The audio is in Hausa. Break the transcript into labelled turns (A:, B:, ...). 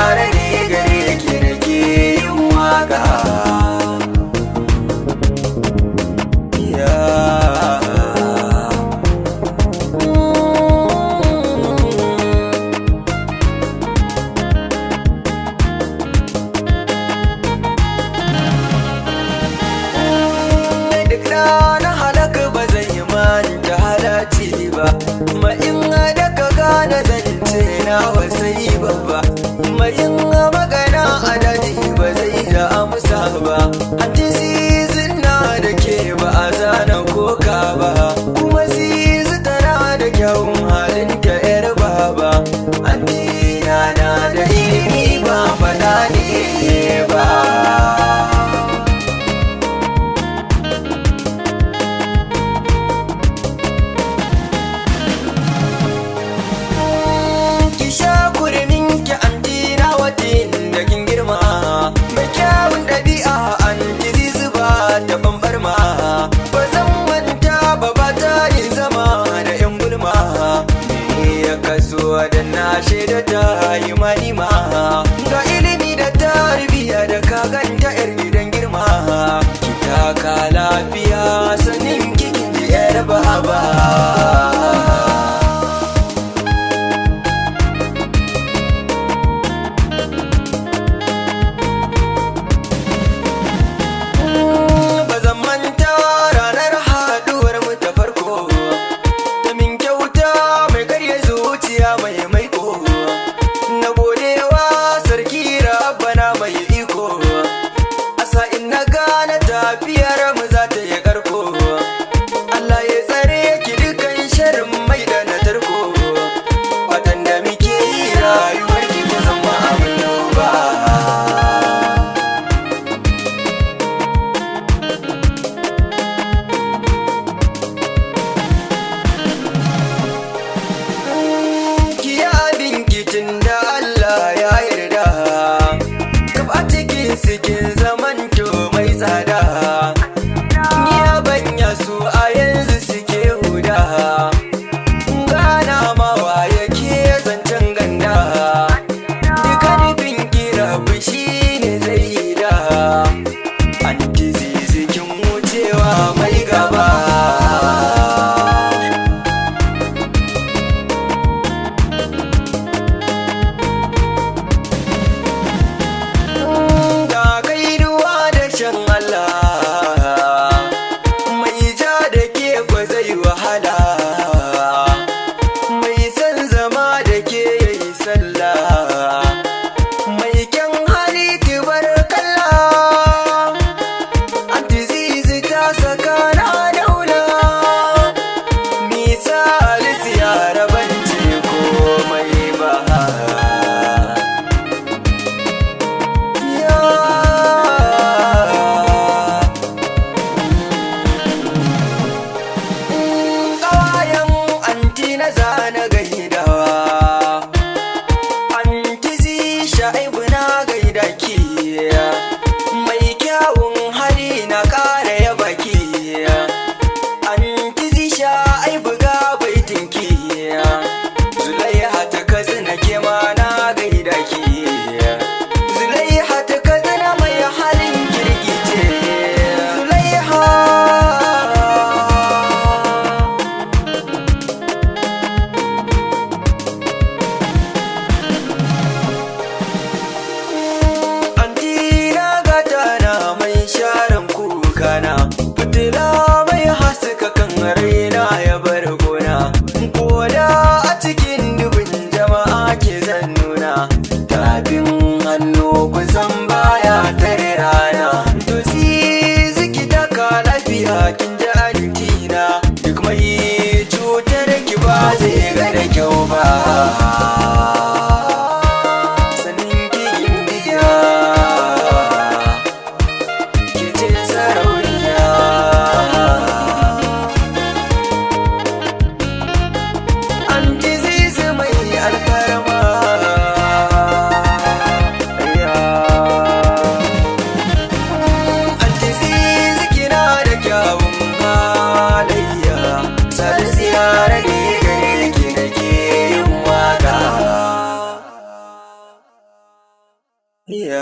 A: tare ne gare ki nake yin waka. Ma in da ka gane zance na wasai babba, ma in magana a daji ba zai da amsa ba. Anti zizin na da ke ba a zana koka ba, kuma zizi tana da kyawun halin ta yar baba. Anti na da ilimi ba faɗa ne ba. Ba zan manta ba ba ta yin zama da yan gulma, me ya kaso da na shaida ta yi manima. Ga ilimi da tarbiya da ka ganta yar gidan girma, ki taka lafiya sanin kikin ji yar baba. Tafiyar mu za ta yi karko, Allah ya tsare ki dukan sharrin mai da na tarko. Watan da muke yi rayuwar ki ta zama abin ba. Ki yi abin kitin da Allah ya yarda, kaf a cikin sikin zaman to mai tsada. Mai kyawun hali na ƙara ya baki, anti zisha ai buga baitinki. Zulaiha ta katsina ke ma na gaida ki, Zulaiha ta katsina mai halin kirkice. Zulaiha fitila mai haska kan raina ya bar gona, koda a cikin dubin jama'a ke zan nuna. Tafin hannu kusan baya tare rana, to ziki taka lafiya kin ji antina. Duk mai cutar ki ba zai ga da kyau ba. ya